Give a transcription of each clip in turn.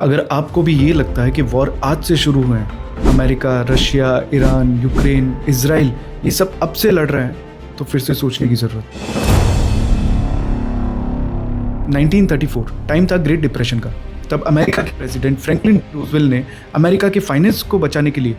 अगर आपको भी ये लगता है कि वॉर आज से शुरू हुए हैं, America, Russia, Iran, Ukraine, Israel ये सब अब से लड़ रहे हैं, तो फिर से सोचने की जरूरत। 1934 टाइम था ग्रेट डिप्रेशन का। तब अमेरिका के प्रेसिडेंट फ्रैंकलिन रूजवेल्ट ने अमेरिका के फाइनेंस को बचाने के लिए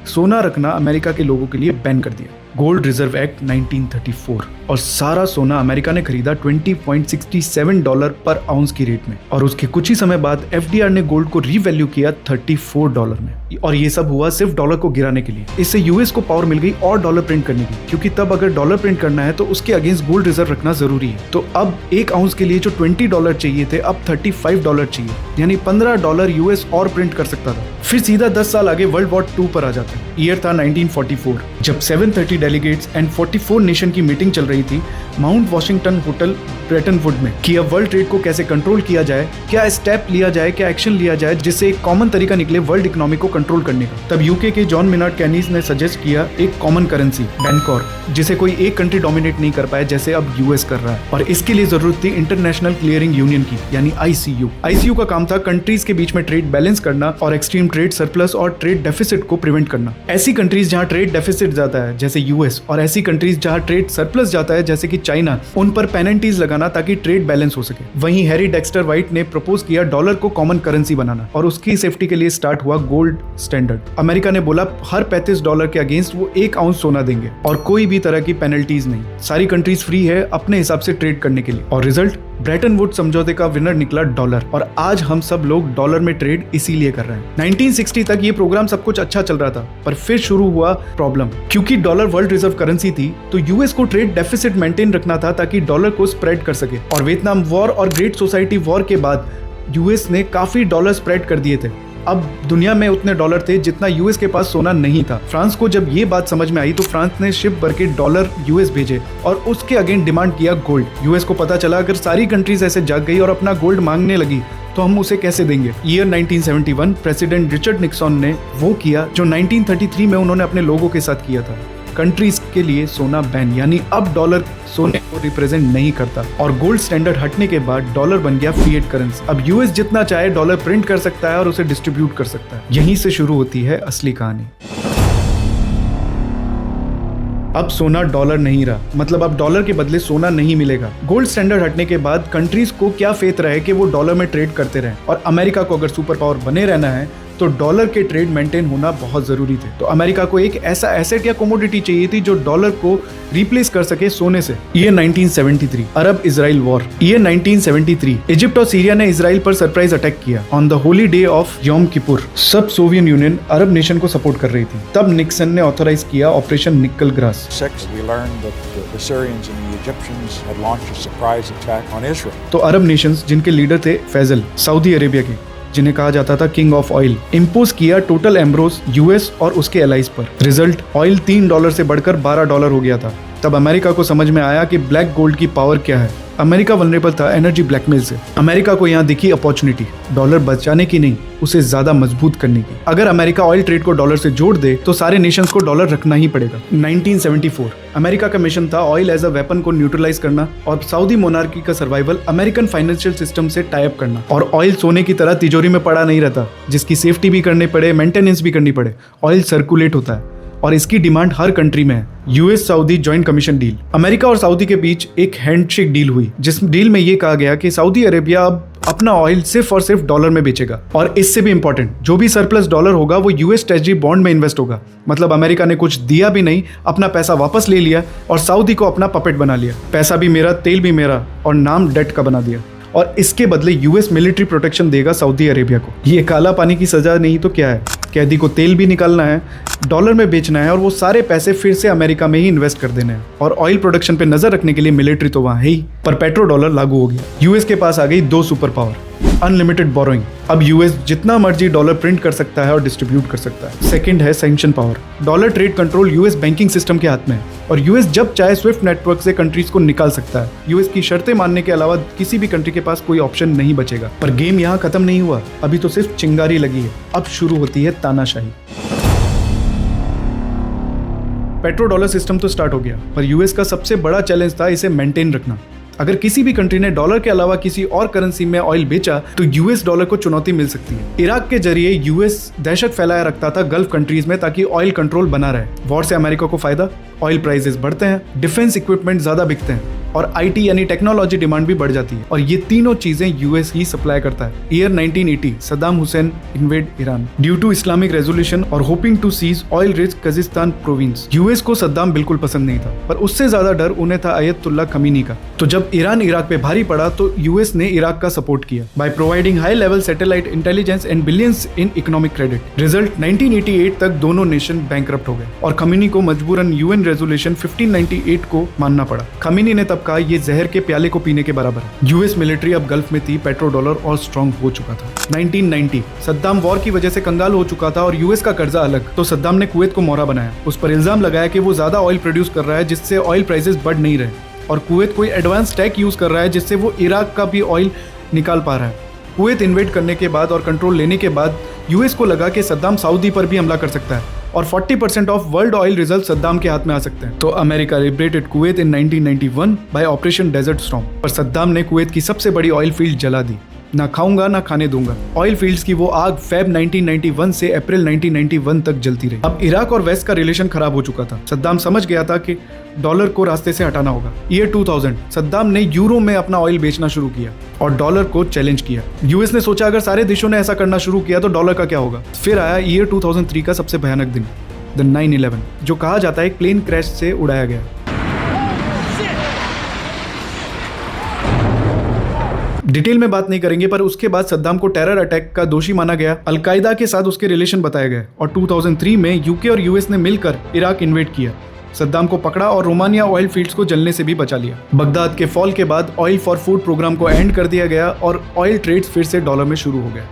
सोना रखना अमेरिका के लोगों के लिए बैन कर दिया। गोल्ड रिजर्व एक्ट 1934 और सारा सोना अमेरिका ने खरीदा $20.67 पर आउंस की रेट में, और उसके कुछ ही समय बाद एफडीआर ने गोल्ड को रीवैल्यू किया $34 में, और ये सब हुआ सिर्फ डॉलर को गिराने के लिए। इससे यूएस को पावर मिल गई और डॉलर प्रिंट करने की, क्योंकि तब अगर डॉलर प्रिंट करना है तो उसके अगेंस्ट गोल्ड रिजर्व रखना जरूरी है। तो अब एक आउंस के लिए जो $20 चाहिए थे, अब $35 चाहिए, यानी $15 यूएस और प्रिंट कर सकता था। फिर सीधा 10 साल आगे वर्ल्ड वॉर 2 पर आ जाते हैं। ईयर था 1944, जब 730 डेलीगेट्स एंड 44 नेशन की मीटिंग चल रही थी mount Washington hotel Brayton would में कि अब वर्ल्ड ट्रेड को कैसे कंट्रोल किया जाए, क्या स्टेप लिया जाए, क्या एक्शन लिया जाए जिससे एक कॉमन तरीका निकले वर्ल्ड इकोनॉमी को कंट्रोल करने का। तब यूके के जॉन मेनार्ड केनीज ने सजेस्ट किया एक कॉमन करेंसी बैंकॉर, जिसे कोई एक कंट्री डोमिनेट नहीं कर पाए जैसे अब यूएस कर रहा है, और इसके लिए जरूरत थी इंटरनेशनल क्लियरिंग यूनियन की, यानी आईसीयू। आईसीयू का काम था कंट्रीज के बीच में ट्रेड बैलेंस करना और एक्सट्रीम ट्रेड सरप्लस और ट्रेड डेफिसिट को प्रिवेंट करना। ऐसी कंट्रीज जहां ट्रेड डेफिसिट जाता है जैसे यूएस, और ऐसी कंट्रीज जहां ट्रेड सरप्लस जाता है जैसे कि चाइना, उन पर पेनल्टीज लगाना ताकि ट्रेड बैलेंस हो सके। वहीं हैरी डेक्स्टर वाइट ने प्रपोज किया डॉलर को कॉमन करेंसी बनाना, और उसकी सेफ्टी के लिए स्टार्ट हुआ गोल्ड स्टैंडर्ड। अमेरिका ने बोला हर $35 के अगेंस्ट वो 1 आउंस सोना देंगे और कोई भी तरह की पेनल्टीज नहीं। सारी कंट्रीज फ्री है अपने हिसाब से ट्रेड करने के लिए, और रिजल्ट ब्रेटन वुड समझौते का विनर निकला डॉलर, और आज हम सब लोग डॉलर में ट्रेड इसीलिए कर रहे हैं। 1960 तक ये प्रोग्राम सब कुछ अच्छा चल रहा था, पर फिर शुरू हुआ प्रॉब्लम। क्योंकि डॉलर वर्ल्ड रिजर्व करेंसी थी, तो यूएस को ट्रेड डेफिसिट मेंटेन रखना था ताकि डॉलर को स्प्रेड कर सके। और वियतनाम वॉर और ग्रेट सोसाइटी वॉर के बाद यूएस ने काफी डॉलर स्प्रेड कर दिए थे। अब दुनिया में उतने डॉलर थे जितना यूएस के पास सोना नहीं था। फ्रांस को जब ये बात समझ में आई तो फ्रांस ने शिप भर के डॉलर यूएस भेजे और उसके अगेंस्ट डिमांड किया गोल्ड। यूएस को पता चला अगर सारी कंट्रीज ऐसे जाग गई और अपना गोल्ड मांगने लगी तो हम उसे कैसे देंगे। ईयर 1971 प्रेसिडेंट रिचर्ड निक्सन ने वो किया जो 1933 में उन्होंने अपने लोगों के साथ किया था, कंट्रीज के लिए सोना बैन, यानी अब डॉलर सोने को रिप्रेजेंट नहीं करता, और गोल्ड स्टैंडर्ड हटने के बाद डॉलर बन गया फिएट करेंसी। अब यूएस जितना चाहे डॉलर प्रिंट कर सकता है और उसे डिस्ट्रीब्यूट कर सकता है। यहीं से शुरू होती है असली कहानी। अब सोना डॉलर नहीं रहा, मतलब अब डॉलर के बदले सोना नहीं मिलेगा। गोल्ड स्टैंडर्ड हटने के बाद कंट्रीज को क्या फेथ रहे कि वो डॉलर में ट्रेड करते रहें, और अमेरिका को अगर सुपर पावर बने रहना है तो डॉलर के ट्रेड मेंटेन होना बहुत जरूरी थे। तो अमेरिका को एक ऐसा एसेट या कमोडिटी चाहिए थी जो डॉलर को रिप्लेस कर सके सोने से। ईयर 1973 अरब इजराइल वॉर। ईयर 1973 इजिप्ट और सीरिया ने इजराइल पर सरप्राइज अटैक किया on the Holi day of योम किपुर। सब सोवियत यूनियन अरब नेशन को सपोर्ट कर रही थी। तब निक्सन ने ऑथराइज किया ऑपरेशन निकल ग्रास। तो अरब नेशंस जिनके लीडर थे फैजल, सऊदी अरेबिया के, जिन्हें कहा जाता था किंग ऑफ ऑयल, इंपोज किया टोटल एम्ब्रोस यूएस और उसके एलाइज पर। रिजल्ट ऑयल $3 से बढ़कर $12 हो गया था। तब अमेरिका को समझ में आया कि ब्लैक गोल्ड की पावर क्या है। अमेरिका वल्नरेबल था एनर्जी ब्लैकमेल से। अमेरिका को यहाँ दिखी अपॉर्चुनिटी, डॉलर बचाने की नहीं, उसे ज्यादा मजबूत करने की। अगर अमेरिका ऑयल ट्रेड को डॉलर से जोड़ दे तो सारे नेशंस को डॉलर रखना ही पड़ेगा। 1974 अमेरिका का मिशन था ऑयल एज अ वेपन को न्यूट्रलाइज करना और सऊदी मोनार्की का सर्वाइवल अमेरिकन फाइनेंशियल सिस्टम से टाई अप करना। और ऑयल सोने की तरह तिजोरी में पड़ा नहीं रहता, जिसकी सेफ्टी भी करनी पड़े, मेंटेनेंस भी करनी पड़े। ऑयल सर्कुलेट होता है और इसकी डिमांड हर कंट्री में है। US Saudi joint commission deal. America और सऊदी के बीच एक हैंडशेक डील हुई, जिस डील में ये कहा गया कि सऊदी अरेबिया अब अपना ऑयल सिर्फ और सिर्फ डॉलर में बेचेगा, और इससे भी इंपॉर्टेंट जो भी सरप्लस डॉलर होगा वो यूएस ट्रेजरी बॉन्ड में इन्वेस्ट होगा। मतलब अमेरिका ने कुछ दिया भी नहीं, अपना पैसा वापस ले लिया और सऊदी को अपना पपेट बना लिया। पैसा भी मेरा, तेल भी मेरा, और नाम डेट का बना दिया। और इसके बदले यूएस मिलिट्री प्रोटेक्शन देगा सऊदी अरेबिया को। ये काला पानी की सजा नहीं तो क्या है। कैदी को तेल भी निकालना है, डॉलर में बेचना है, और वो सारे पैसे फिर से अमेरिका में ही इन्वेस्ट कर देने हैं। और ऑयल प्रोडक्शन पे नजर रखने के लिए मिलिट्री तो वहां है ही, पर पेट्रो डॉलर लागू हो गया। यूएस के पास आ गई 2 सुपर पावर, अनलिमिटेड बोरोइंग। अब यूएस जितना मर्जी डॉलर प्रिंट कर सकता है और डिस्ट्रीब्यूट कर सकता है। सेकंड है sanction power. Dollar trade control US banking system के हाथ में है, और यूएस जब चाहे स्विफ्ट नेटवर्क से कंट्रीज को निकाल सकता है। यूएस की शर्तें मानने के अलावा किसी भी कंट्री के पास कोई ऑप्शन नहीं बचेगा। पर गेम यहाँ खत्म नहीं हुआ, अभी तो सिर्फ चिंगारी लगी है। अब शुरू होती है तानाशाही। पेट्रो डॉलर सिस्टम तो स्टार्ट हो गया, पर यूएस का सबसे बड़ा चैलेंज था इसे मेंटेन रखना। अगर किसी भी कंट्री ने डॉलर के अलावा किसी और करेंसी में ऑयल बेचा तो यूएस डॉलर को चुनौती मिल सकती है। इराक के जरिए यूएस दहशत फैलाया रखता था गल्फ कंट्रीज में ताकि ऑयल कंट्रोल बना रहे। वॉर से अमेरिका को फायदा, ऑयल प्राइसेस बढ़ते हैं, डिफेंस इक्विपमेंट ज्यादा बिकते हैं और आईटी यानी टेक्नोलॉजी डिमांड भी बढ़ जाती है और ये तीनों चीजें यूएस ही सप्लाई करता है। Year 1980 Saddam Hussein invade Iran due to Islamic resolution और hoping to seize oil rich Khuzestan province. US को सद्दाम बिल्कुल पसंद नहीं था, पर उससे ज्यादा डर उन्हें था अयतुल्ला खमीनी का। तो जब ईरान इराक पे भारी पड़ा तो यूएस ने इराक का सपोर्ट किया by providing high level satellite intelligence and billions in economic credit. Result 1988 तक दोनों नेशन बैंकरप्ट हो गए और खमीनी को मजबूरन यूएन रेजोल्यूशन 1598 को मानना पड़ा। खमीनी ने तब कहा ये जहर के प्याले को पीने के बराबर है। यूएस मिलिट्री अब गल्फ में थी, पेट्रो डॉलर और स्ट्रॉन्ग हो चुका था। 1990 सद्दाम वॉर की वजह से कंगाल हो चुका था और यूएस का कर्जा अलग, तो सद्दाम ने कुवैत को मोहरा बनाया। उस पर इल्जाम लगाया कि वो ज्यादा ऑयल प्रोड्यूस कर रहा है जिससे ऑयल प्राइसेस बढ़ नहीं रहे और कुवैत कोई एडवांस टैक यूज कर रहा है जिससे वो इराक का भी ऑयल निकाल पा रहा है। कुवैत इन्वेड करने के बाद और कंट्रोल लेने के बाद यूएस को लगा कि सद्दाम सऊदी पर भी हमला कर सकता है और 40% of world oil reserve Saddam के हाथ में आ सकते हैं। तो America liberated Kuwait in 1991 by operation desert storm. पर सद्दाम ने कुवैत की सबसे बड़ी ऑयल फील्ड जला दी। ना खाऊंगा ना खाने दूंगा। ऑयल फील्ड्स की वो आग फेब 1991 से अप्रैल 1991 तक जलती रही। अब इराक और वेस्ट का रिलेशन खराब हो चुका था। सद्दाम समझ गया था कि डॉलर को रास्ते से हटाना होगा। ईयर 2000 सद्दाम ने यूरो में अपना ऑयल बेचना शुरू किया और डॉलर को चैलेंज किया। यूएस ने सोचा अगर सारे देशों ने ऐसा करना शुरू किया तो डॉलर का क्या होगा। फिर आया ईयर 2003 का सबसे भयानक दिन, द 9/11, जो कहा जाता है एक प्लेन क्रैश से उड़ाया गया। डिटेल में बात नहीं करेंगे, पर उसके बाद सद्दाम को टेरर अटैक का दोषी माना गया। अलकायदा के साथ उसके रिलेशन बताए गए और 2003 में यूके और यूएस ने मिलकर इराक इन्वेड किया। सद्दाम को पकड़ा और रोमानिया ऑयल फील्ड्स को जलने से भी बचा लिया। बगदाद के फॉल के बाद ऑयल फॉर फूड प्रोग्राम को एंड कर दिया गया और ऑयल ट्रेड्स फिर से डॉलर में शुरू हो गया।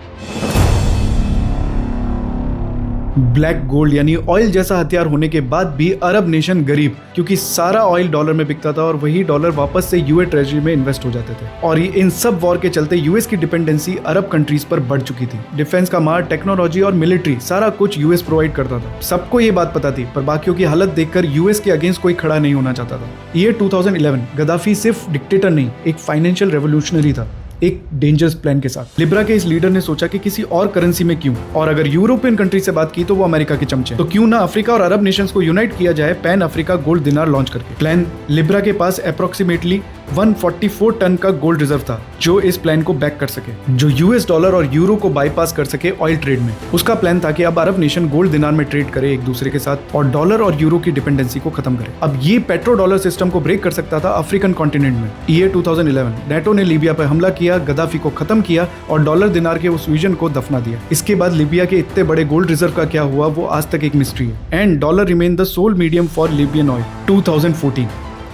ब्लैक गोल्ड यानी ऑयल जैसा हथियार होने के बाद भी अरब नेशन गरीब, क्योंकि सारा ऑयल डॉलर में बिकता था और वही डॉलर वापस से यूएस ट्रेजरी में इन्वेस्ट हो जाते थे। और इन सब वॉर के चलते यूएस की डिपेंडेंसी अरब कंट्रीज पर बढ़ चुकी थी। डिफेंस का मार, टेक्नोलॉजी और मिलिट्री सारा कुछ यूएस प्रोवाइड करता था। सबको ये बात पता थी, पर बाकियों की हालत देखकर यूएस के अगेंस्ट कोई खड़ा नहीं होना चाहता था। ईयर 2011 गद्दाफी सिर्फ डिक्टेटर नहीं, एक फाइनेंशियल रेवोल्यूशनरी था, एक डेंजरस प्लान के साथ। लिब्रा के इस लीडर ने सोचा कि किसी और करेंसी में क्यों, और अगर यूरोपियन कंट्री से बात की तो वो अमेरिका के चमचे, तो क्यों ना अफ्रीका और अरब नेशंस को यूनाइट किया जाए पैन अफ्रीका गोल्ड दिनार लॉन्च करके। प्लान लिब्रा के पास अप्रोक्सीमेटली 144 टन का गोल्ड रिजर्व था जो इस प्लान को बैक कर सके, जो यूएस डॉलर और यूरो को बाईपास कर सके ऑयल ट्रेड में। उसका प्लान था कि अब अरब नेशन गोल्ड दिनार में ट्रेड करे एक दूसरे के साथ और डॉलर और यूरो की डिपेंडेंसी को खत्म करे। अब ये पेट्रो डॉलर सिस्टम को ब्रेक कर सकता था अफ्रीकन कॉन्टिनेंट में। ईयर 2011 नेटो ने लीबिया पर हमला किया, गद्दाफी को खत्म किया और डॉलर दिनार के उस विजन को दफना दिया। इसके बाद लीबिया के इतने बड़े गोल्ड रिजर्व का क्या हुआ वो आज तक एक मिस्ट्री है। And dollar remain the sole medium for Libyan oil. 2014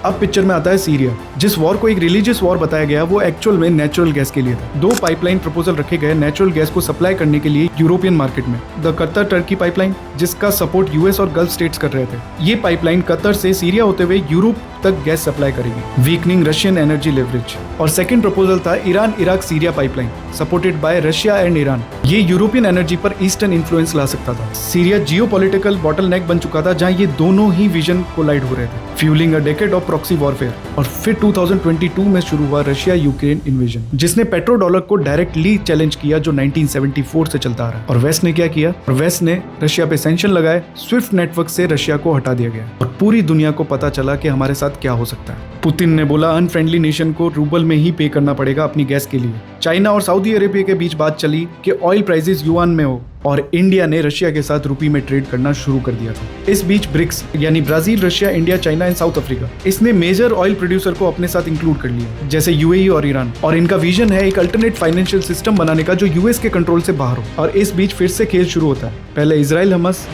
अब पिक्चर में आता है सीरिया। जिस वॉर को एक रिलीजियस वॉर बताया गया वो एक्चुअल में नेचुरल गैस के लिए था। 2 पाइपलाइन प्रपोजल रखे गए नेचुरल गैस को सप्लाई करने के लिए यूरोपियन मार्केट में। द कतर टर्की पाइपलाइन, जिसका सपोर्ट यूएस और गल्फ स्टेट्स कर रहे थे। ये पाइपलाइन कतर से सीरिया होते हुए यूरोप तक गैस सप्लाई करेगी, वीकनिंग रशियन एनर्जी लेवरेज। और सेकंड प्रपोजल था Iran Iraq Syria pipeline, supported by Russia and Iran. ये यूरोपियन एनर्जी पर ईस्टर्न इन्फ्लुएंस ला सकता था। सीरिया जियोपॉलिटिकल बॉटलनेक बन चुका था जहां ये दोनों ही विजन कोलाइड हो रहे थे, fuelling a decade of proxy warfare. और फिर 2022 में शुरू हुआ रशिया यूक्रेन इन्वेजन, जिसने पेट्रो डॉलर को डायरेक्टली चैलेंज किया जो 1974 से चलता आ रहा है। और वेस्ट ने क्या किया? और वेस्ट ने रशिया पे सैंक्शन लगाए, स्विफ्ट नेटवर्क से रशिया को हटा दिया गया और पूरी दुनिया को पता चला कि हमारे साथ क्या हो सकता है। पुतिन ने बोला अनफ्रेंडली नेशन को रूबल में ही पे करना पड़ेगा अपनी गैस के लिए। चाइना और सऊदी अरेबिया के बीच बात चली कि ऑयल प्राइसेस युआन में हो और इंडिया ने रशिया के साथ रुपी में ट्रेड करना शुरू कर दिया था। इस बीच ब्रिक्स यानी Brazil, Russia, India, China and south Africa, इसने मेजर ऑयल प्रोड्यूसर को अपने साथ इंक्लूड कर लिया, जैसे यूएई और ईरान। और इनका विजन है एक अल्टरनेट फाइनेंशियल सिस्टम बनाने का जो यूएस के कंट्रोल से बाहर हो। और इस बीच फिर से खेल शुरू होता है, पहले इजराइल हमास,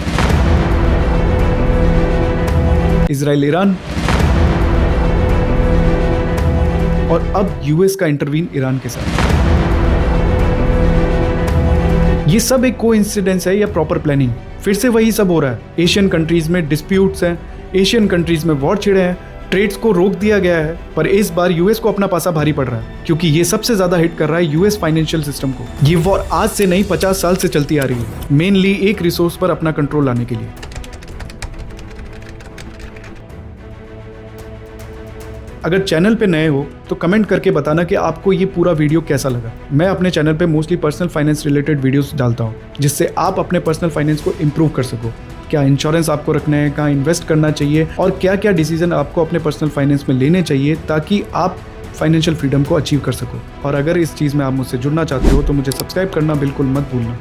इजराइल ईरान, और अब यूएस का इंटरवीन ईरान के साथ। ये सब एक कोइंसिडेंस है या प्रॉपर प्लानिंग? फिर से वही सब हो रहा है। एशियन कंट्रीज में डिस्प्यूट्स हैं, एशियन कंट्रीज में वॉर छिड़े हैं, ट्रेड्स को रोक दिया गया है, पर इस बार यूएस को अपना पासा भारी पड़ रहा है क्योंकि ये सबसे ज्यादा हिट कर रहा है यूएस फाइनेंशियल सिस्टम को। ये वॉर आज से नहीं 50 साल से चलती आ रही है, मेनली एक रिसोर्स पर अपना कंट्रोल लाने के लिए। अगर चैनल पे नए हो तो कमेंट करके बताना कि आपको ये पूरा वीडियो कैसा लगा। मैं अपने चैनल पे mostly personal finance related videos डालता हूँ, जिससे आप अपने पर्सनल फाइनेंस को इम्प्रूव कर सको। क्या इंश्योरेंस आपको रखना है, कहाँ इन्वेस्ट करना चाहिए और क्या क्या डिसीजन आपको अपने पर्सनल फाइनेंस में लेने चाहिए ताकि आप फाइनेंशियल फ्रीडम को अचीव कर सको। और अगर इस चीज़ में आप मुझसे जुड़ना चाहते हो तो मुझे सब्सक्राइब करना बिल्कुल मत भूलना।